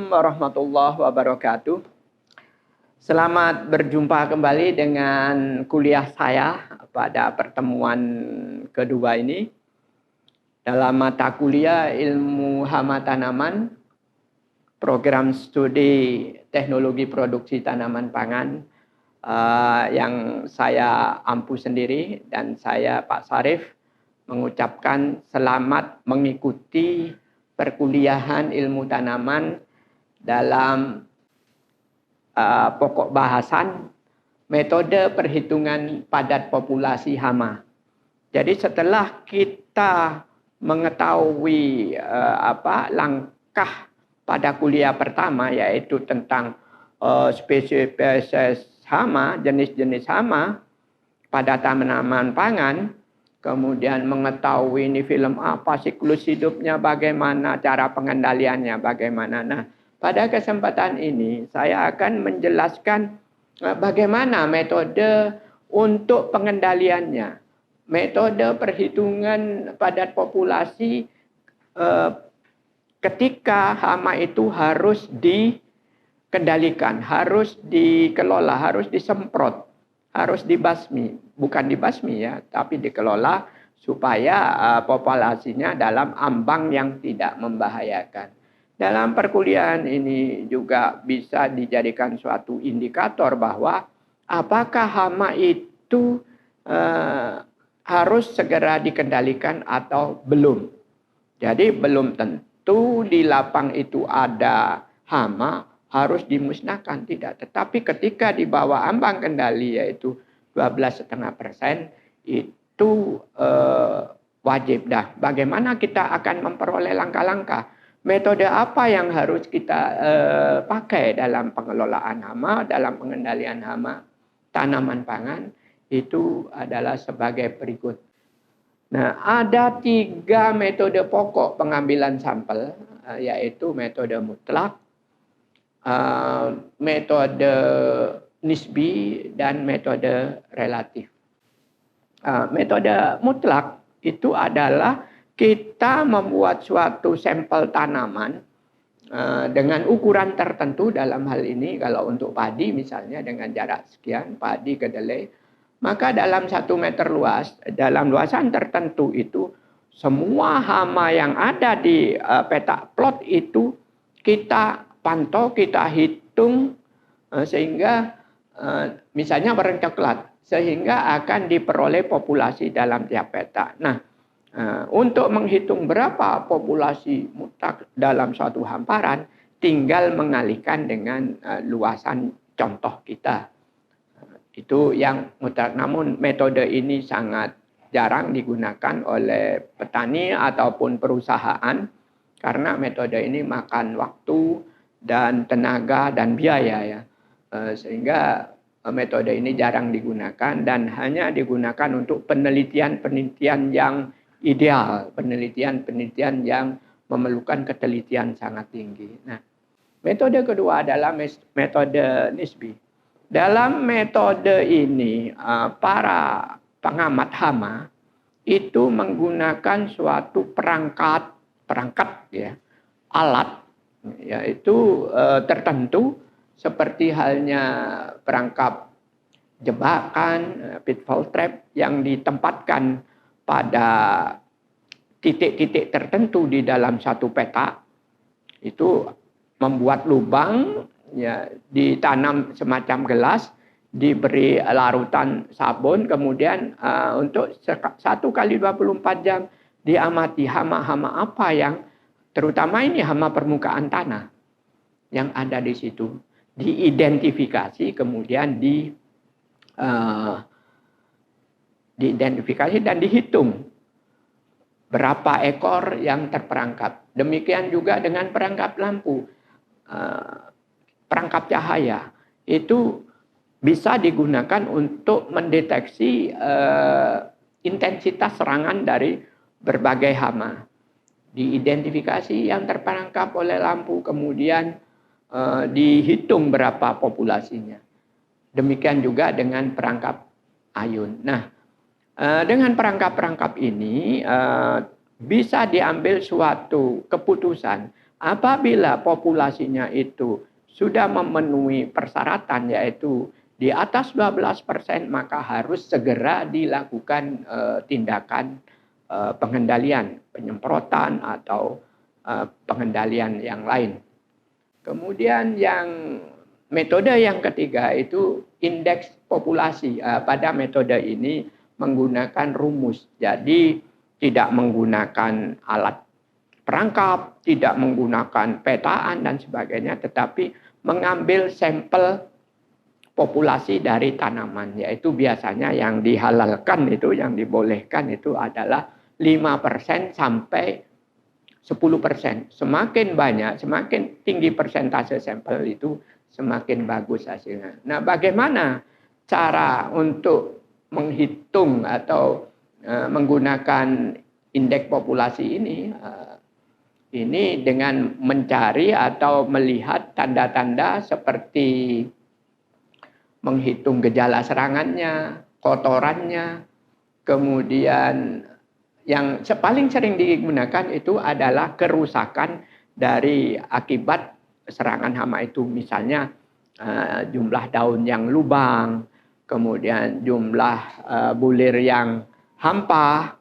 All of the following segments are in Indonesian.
Assalamualaikum warahmatullahi wabarakatuh. Selamat berjumpa kembali dengan kuliah saya pada pertemuan kedua ini dalam mata kuliah Ilmu Hama Tanaman, program studi Teknologi Produksi Tanaman Pangan yang saya ampu sendiri, dan saya Pak Sarif mengucapkan selamat mengikuti perkuliahan ilmu tanaman dalam pokok bahasan metode perhitungan padat populasi hama. Jadi setelah kita mengetahui langkah pada kuliah pertama, yaitu tentang spesies hama, jenis-jenis hama pada tanaman pangan, kemudian mengetahui ini film apa, siklus hidupnya bagaimana, cara pengendaliannya bagaimana. Nah, pada kesempatan ini saya akan menjelaskan bagaimana metode untuk pengendaliannya. Metode perhitungan padat populasi ketika hama itu harus dikendalikan, harus dikelola, harus disemprot, harus dibasmi. Bukan dibasmi ya, tapi dikelola supaya populasinya dalam ambang yang tidak membahayakan. Dalam perkuliahan ini juga bisa dijadikan suatu indikator bahwa apakah hama itu harus segera dikendalikan atau belum. Jadi belum tentu di lapang itu ada hama harus dimusnahkan, tidak. Tetapi ketika di bawah ambang kendali yaitu 12,5%, itu wajib. Dah, bagaimana kita akan memperoleh langkah-langkah? Metode apa yang harus kita pakai dalam pengelolaan hama, dalam pengendalian hama tanaman pangan? Itu adalah sebagai berikut. Nah, ada 3 metode pokok pengambilan sampel, yaitu metode mutlak, metode nisbi, dan metode relatif. Metode mutlak itu adalah kita membuat suatu sampel tanaman dengan ukuran tertentu. Dalam hal ini kalau untuk padi misalnya dengan jarak sekian, padi kedelai, maka dalam 1 meter luas, dalam luasan tertentu itu semua hama yang ada di peta plot itu kita pantau, kita hitung sehingga misalnya warna coklat, sehingga akan diperoleh populasi dalam tiap peta. Nah, untuk menghitung berapa populasi mutlak dalam suatu hamparan, tinggal mengalihkan dengan luasan contoh kita. Itu yang mutlak. Namun metode ini sangat jarang digunakan oleh petani ataupun perusahaan, karena metode ini makan waktu dan tenaga dan biaya ya. Sehingga metode ini jarang digunakan dan hanya digunakan untuk penelitian-penelitian yang ideal, penelitian-penelitian yang memerlukan ketelitian sangat tinggi. Nah, metode kedua adalah metode nisbi. Dalam metode ini, para pengamat hama itu menggunakan suatu perangkat ya, alat, yaitu tertentu, seperti halnya perangkap jebakan, pitfall trap yang ditempatkan pada titik-titik tertentu di dalam satu peta. Itu membuat lubang, ya, ditanam semacam gelas, diberi larutan sabun, kemudian untuk 1 kali 24 jam diamati hama-hama apa yang, terutama ini hama permukaan tanah yang ada di situ, diidentifikasi, kemudian diidentifikasi dan dihitung berapa ekor yang terperangkap. Demikian juga dengan perangkap lampu, perangkap cahaya itu bisa digunakan untuk mendeteksi intensitas serangan dari berbagai hama. Diidentifikasi yang terperangkap oleh lampu, kemudian dihitung berapa populasinya. Demikian juga dengan perangkap ayun. Nah, dengan perangkap-perangkap ini bisa diambil suatu keputusan Apabila populasinya itu sudah memenuhi persyaratan yaitu di atas 12%, maka harus segera dilakukan tindakan pengendalian, penyemprotan atau pengendalian yang lain. Kemudian metode yang ketiga itu indeks populasi. Pada metode ini menggunakan rumus. Jadi tidak menggunakan alat perangkap, tidak menggunakan petaan dan sebagainya, tetapi mengambil sampel populasi dari tanaman, yaitu biasanya yang dihalalkan itu, yang dibolehkan itu adalah 5% sampai 10%. Semakin banyak, semakin tinggi persentase sampel itu, semakin bagus hasilnya. Nah, bagaimana cara untuk menghitung atau menggunakan indeks populasi ini? Ini dengan mencari atau melihat tanda-tanda seperti menghitung gejala serangannya, kotorannya, kemudian yang paling sering digunakan itu adalah kerusakan dari akibat serangan hama itu. Misalnya jumlah daun yang lubang, kemudian jumlah bulir yang hampa,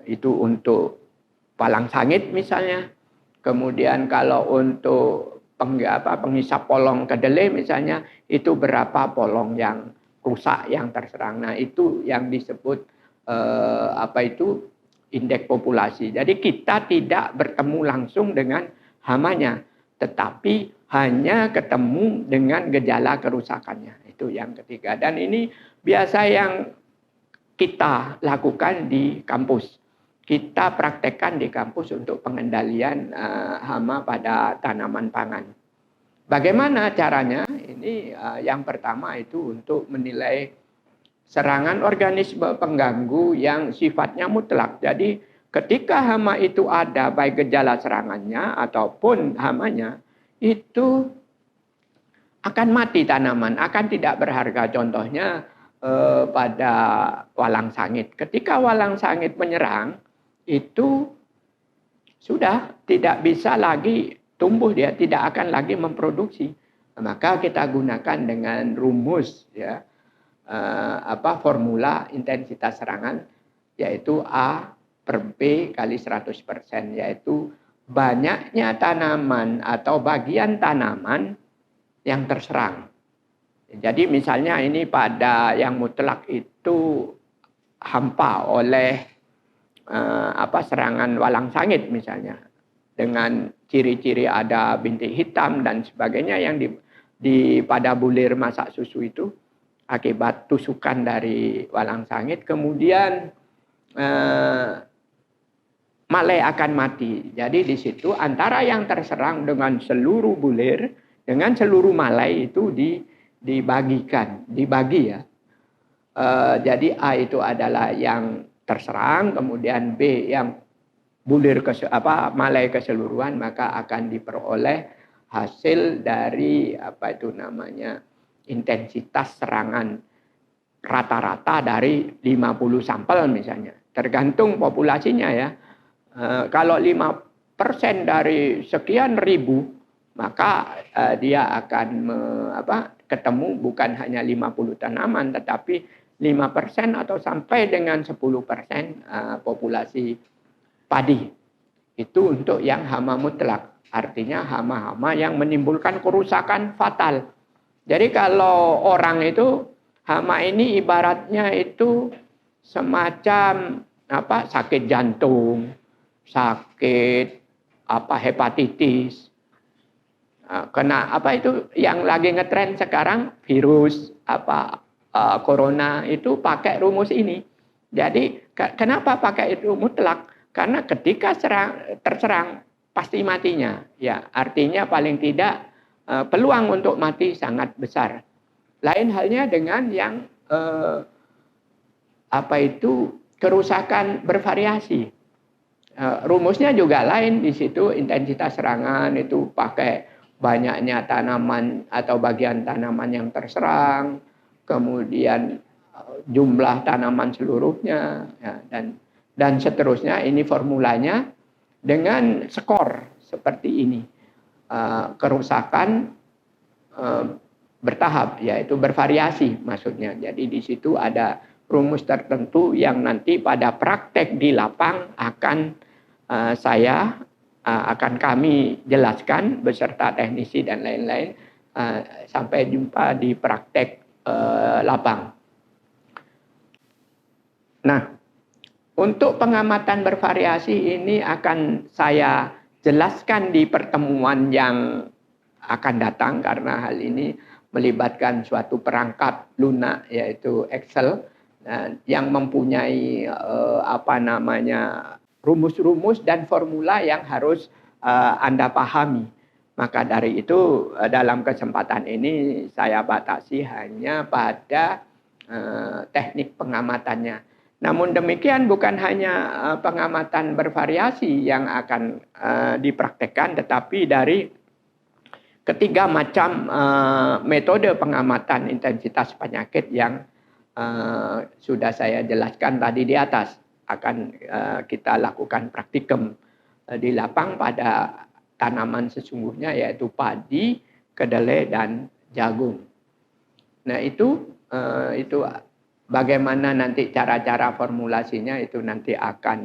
itu untuk palang sangit misalnya. Kemudian kalau untuk penghisap polong kedelai misalnya, itu berapa polong yang rusak, yang terserang. Nah, itu yang disebut indeks populasi. Jadi kita tidak bertemu langsung dengan hamanya, tetapi hanya ketemu dengan gejala kerusakannya. Itu yang ketiga. Dan ini biasa yang kita lakukan di kampus. Kita praktekkan di kampus untuk pengendalian hama pada tanaman pangan. Bagaimana caranya? Ini yang pertama itu untuk menilai serangan organisme pengganggu yang sifatnya mutlak. Jadi ketika hama itu ada, baik gejala serangannya ataupun hamanya, itu akan mati tanaman, akan tidak berharga. Contohnya pada walang sangit. Ketika walang sangit menyerang, itu sudah tidak bisa lagi tumbuh, dia tidak akan lagi memproduksi. Maka kita gunakan dengan rumus ya, formula intensitas serangan, yaitu A per B kali 100%, yaitu banyaknya tanaman atau bagian tanaman yang terserang. Jadi misalnya ini pada yang mutlak itu hampa oleh serangan walang sangit misalnya, dengan ciri-ciri ada bintik hitam dan sebagainya yang di pada bulir masak susu itu akibat tusukan dari walang sangit. Kemudian malai akan mati. Jadi di situ antara yang terserang dengan seluruh bulir dengan seluruh malai itu dibagi ya. Jadi A itu adalah yang terserang, kemudian B yang bulir malai keseluruhan, maka akan diperoleh hasil dari intensitas serangan rata-rata dari 50 sampel misalnya. Tergantung populasinya ya. Kalau 5% dari sekian ribu, maka dia akan ketemu bukan hanya 50 tanaman, tetapi 5% atau sampai dengan 10% populasi padi. Itu untuk yang hama mutlak. Artinya hama-hama yang menimbulkan kerusakan fatal. Jadi kalau orang itu, hama ini ibaratnya itu semacam sakit jantung, sakit hepatitis. Kena itu yang lagi ngetren sekarang, virus corona itu pakai rumus ini. Jadi kenapa pakai itu mutlak? Karena ketika terserang pasti matinya. Ya, artinya paling tidak peluang untuk mati sangat besar. Lain halnya dengan yang kerusakan bervariasi. Rumusnya juga lain. Di situ intensitas serangan itu pakai banyaknya tanaman atau bagian tanaman yang terserang, kemudian jumlah tanaman seluruhnya, ya, dan seterusnya. Ini formulanya dengan skor seperti ini. Kerusakan bertahap, yaitu bervariasi maksudnya. Jadi di situ ada rumus tertentu yang nanti pada praktek di lapang akan kami jelaskan beserta teknisi dan lain-lain sampai jumpa di praktek lapang. Nah, untuk pengamatan bervariasi ini akan saya jelaskan di pertemuan yang akan datang, karena hal ini melibatkan suatu perangkat lunak yaitu Excel yang mempunyai rumus-rumus dan formula yang harus Anda pahami. Maka dari itu dalam kesempatan ini saya batasi hanya pada teknik pengamatannya. Namun demikian bukan hanya pengamatan bervariasi yang akan dipraktekkan, tetapi dari ketiga macam metode pengamatan intensitas penyakit yang sudah saya jelaskan tadi di atas akan kita lakukan praktikum di lapang pada tanaman sesungguhnya, yaitu padi, kedelai, dan jagung. Nah itu bagaimana nanti cara-cara formulasinya itu nanti akan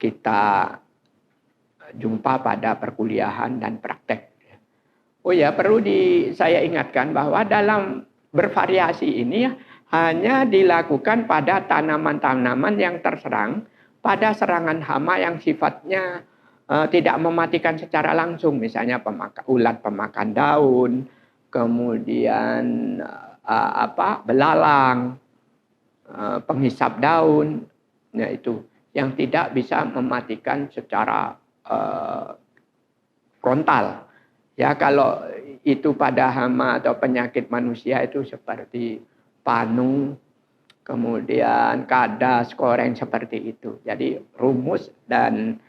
kita jumpa pada perkuliahan dan praktek. Oh ya, perlu saya ingatkan bahwa dalam bervariasi ini hanya dilakukan pada tanaman-tanaman yang terserang pada serangan hama yang sifatnya tidak mematikan secara langsung, misalnya ulat pemakan daun, kemudian belalang, penghisap daun, nah itu yang tidak bisa mematikan secara frontal. Ya, kalau itu pada hama atau penyakit manusia itu seperti panu, kemudian kadas, koreng, seperti itu. Jadi rumus dan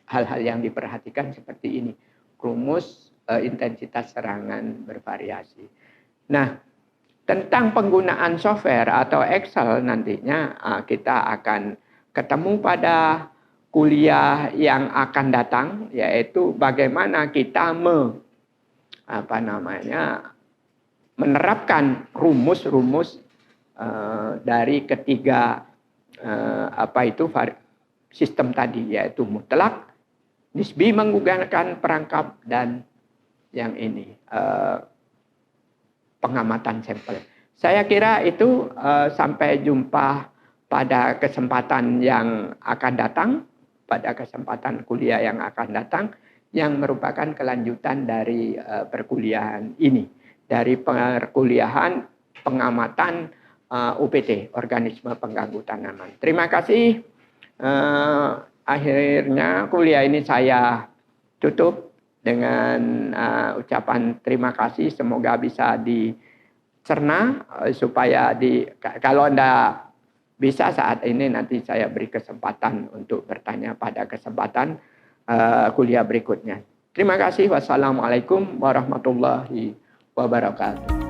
hal-hal yang diperhatikan seperti ini. Rumus intensitas serangan bervariasi. Nah, tentang penggunaan software atau Excel nantinya kita akan ketemu pada kuliah yang akan datang, yaitu bagaimana kita menerapkan rumus-rumus dari ketiga sistem tadi, yaitu mutlak, nisbi menggunakan perangkap, dan yang ini pengamatan sampel. Saya kira itu sampai jumpa pada kesempatan yang akan datang, pada kesempatan kuliah yang akan datang, yang merupakan kelanjutan dari perkuliahan ini, dari perkuliahan pengamatan UPT, organisme pengganggu tanaman. Terima kasih. Akhirnya kuliah ini saya tutup dengan ucapan terima kasih. Semoga bisa dicerna supaya kalau Anda bisa saat ini, nanti saya beri kesempatan untuk bertanya pada kesempatan kuliah berikutnya. Terima kasih. Wassalamualaikum warahmatullahi wabarakatuh.